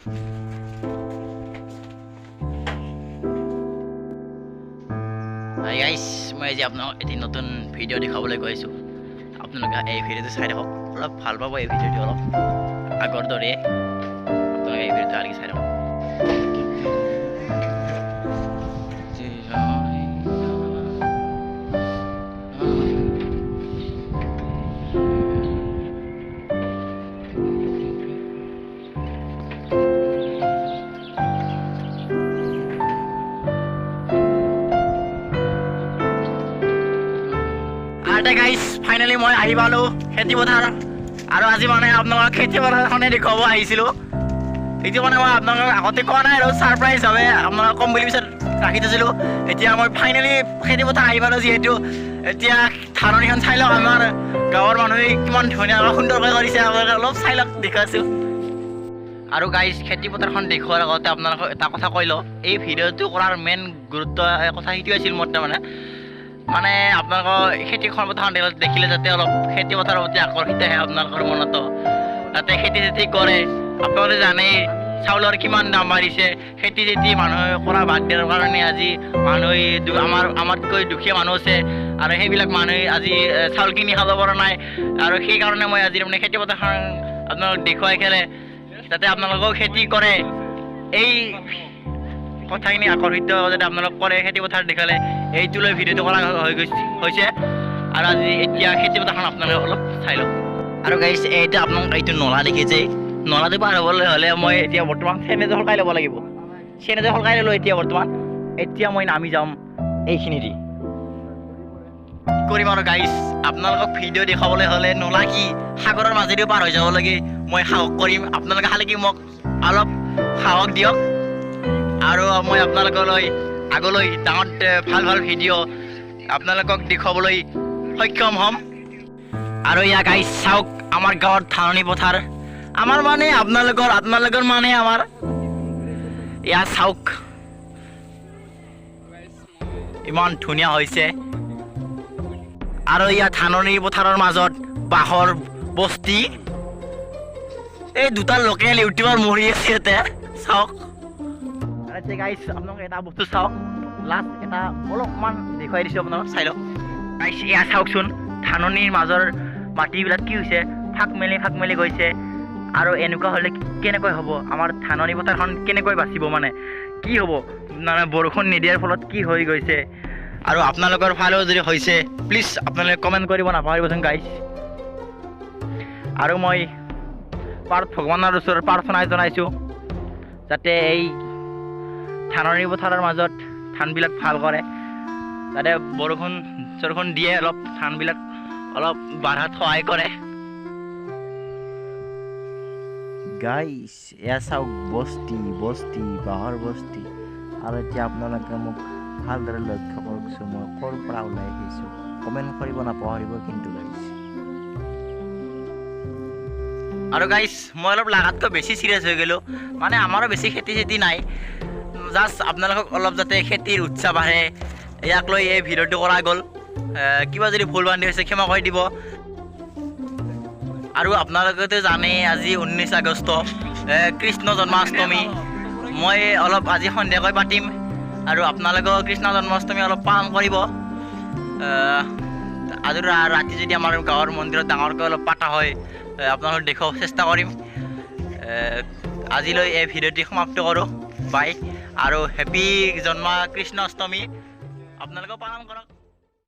Hi guys, মই আজি আপোনাক এটি নতুন ভিডিঅ' দেখাবলৈ গৈ আছোঁ। আপোনালোকে এই ভিডিঅ'টো চাই থাকক, অলপ ভাল পাব। এই ভিডিঅ'টো অলপ আগৰ দৰে আপোনালোকে এই ভিডিঅ'টো ভালকৈ চাই থাকক। গাইছ ফাইনেলি মই আহি পালোঁ খেতি পথাৰ, আৰু আজি মানে আপোনালোকক খেতি পথাৰখনে দেখুৱাব আহিছিলোঁ। এইটো মানে মই আপোনালোকক আগতে কোৱা নাই আৰু ছাৰপ্ৰাইজ হিচাপে আপোনালোকক ক'ম বুলি পিছত ৰাখি থৈছিলোঁ। এতিয়া মই ফাইনেলি খেতি পথাৰ আহি পালোঁ যিহেতু। এতিয়া ধাননিখন চাই লওক, আমাৰ গাঁৱৰ মানুহে কিমান ধুনীয়া সুন্দৰকৈ কৰিছে, আপোনালোকে অলপ চাই লওক, দেখুৱাইছোঁ। আৰু গাইজ খেতি পথাৰখন দেখুওৱাৰ আগতে আপোনালোকক এটা কথা কৈ লওঁ, এই ভিডিঅ'টো কৰাৰ মেইন গুৰুত্ব কথা সেইটো আছিল মোৰ মানে আপোনালোকৰ খেতি পথাৰ দেখিলে যাতে অলপ খেতি পথাৰৰ প্ৰতি আকৰ্ষিত আহে আপোনালোকৰ মনতো, যাতে খেতি চেতি কৰে। আপোনালোকে জানেই চাউলৰ কিমান দাম বাঢ়িছে, খেতি চেতি মানুহে কৰা বাদ দিয়াৰ কাৰণে আজি মানুহে আমাতকৈ দুখীয়া মানুহ আছে, আৰু সেইবিলাক মানুহে আজি চাউল কিনি খাব পৰা নাই। আৰু সেইকাৰণে মই আজি তাৰমানে খেতি পথাৰখন আপোনালোকক দেখুৱাই খেলে যাতে আপোনালোকেও খেতি কৰে। এই কথাখিনি আকৰ্ষিত যাতে আপোনালোক কৰে খেতি পথাৰ দেখালে, এইটো লৈ ভিডিঅ'টো কৰা হৈছে। আৰু আজি এতিয়া খেতি পথাৰখন আপোনালোকে অলপ চাই লওক। আৰু গাইছ এইটো আপোনালোক এইটো নলা দেখিছে, নলাটো পাৰ হ'বলৈ হ'লে মই এতিয়া বৰ্তমান চেনেজৰ সলকাই ল'ব লাগিব। চেনেজৰ সলকাই ল'লোঁ এতিয়া বৰ্তমান। এতিয়া মই নামি যাম এইখিনি দি কৰিম। আৰু গাইছ আপোনালোকক ভিডিঅ' দেখাবলৈ হ'লে নলা কি সাগৰৰ মাজেদিও পাৰ হৈ যাব লাগে, মই সাহস কৰিম। আপোনালোকে খালি কি মোক অলপ সাহস দিয়ক, আৰু মই আপোনালোকলৈ আগলৈ ডাঙৰ ভাল ভাল ভিডিঅ' আপোনালোকক দেখুৱাবলৈ সক্ষম হ'ম। আৰু ইয়া গাইছ চাওক, আমাৰ গাঁৱৰ ধাননি পথাৰ, আমাৰ মানে আপোনালোকৰ মানে আমাৰ ইয়া চাওক ইমান ধুনীয়া হৈছে। আৰু ইয়া ধাননি পথাৰৰ মাজত বাঁহৰ বস্তি, এই দুটা লোকেল ইউটিউবাৰ মৰি আছে ইয়াতে চাওক। গাইছ আপোনালোকে এটা বস্তু চাওক, লাষ্ট এটা অলপমান দেখুৱাই দিছোঁ আপোনালোকক, চাই লওক। গাইছ এয়া চাওকচোন, ধাননিৰ মাজৰ মাটিবিলাক কি হৈছে, ফাক মেলি গৈছে। আৰু এনেকুৱা হ'লে কেনেকৈ হ'ব, আমাৰ ধাননি পথাৰখন কেনেকৈ বাচিব, মানে কি হ'ব, মানে বৰষুণ নিদিয়াৰ ফলত কি হৈ গৈছে। আৰু আপোনালোকৰ ফালেও যদি হৈছে প্লিজ আপোনালোকে কমেণ্ট কৰিব নাপাহৰিবচোন গাইছ। আৰু মই ভগৱানৰ ওচৰত প্ৰাৰ্থনা জনাইছোঁ যাতে এই ধাননি পথাৰৰ মাজত ধানবিলাক ভাল কৰে, যাতে বৰষুণ দিয়ে, অলপ ধানবিলাক অলপ বাঢ়াত সহায় কৰে। গাইছ এয়া চাওক, বস্তি বাঁহৰ বস্তি। আৰু এতিয়া আপোনালোকে মোক ভালদৰে লক্ষ্য কৰকচোন, মই ক'ৰ পৰা ওলাই আহিছোঁ। কমেণ্ট কৰিব নাপাহৰিব কিন্তু গাইছ। আৰু গাইছ মই অলপ লাগাতকৈ বেছি চিৰিয়াছ হৈ গ'লোঁ, মানে আমাৰো বেছি খেতি চেতি নাই, জাষ্ট আপোনালোকক অলপ যাতে খেতিৰ উৎসাহ বাঢ়ে ইয়াক লৈ এই ভিডিঅ'টো কৰা গ'ল। কিবা যদি ভুল বান্ধি হৈছে ক্ষমা কৰি দিব। আৰু আপোনালোকেতো জানেই আজি 19 আগষ্ট কৃষ্ণ জন্মাষ্টমী, মই অলপ আজি সন্ধিয়াকৈ পাতিম, আৰু আপোনালোকেও কৃষ্ণ জন্মাষ্টমী অলপ পালন কৰিব। আজি ৰাতি যদি আমাৰ গাঁৱৰ মন্দিৰত ডাঙৰকৈ অলপ পাতা হয় আপোনালোকক দেখুৱাব চেষ্টা কৰিম। আজিলৈ এই ভিডিঅ'টি সমাপ্ত কৰোঁ, বাই। আৰু হেপী কৃষ্ণ অষ্টমী আপোনালোকেও পালন কৰক।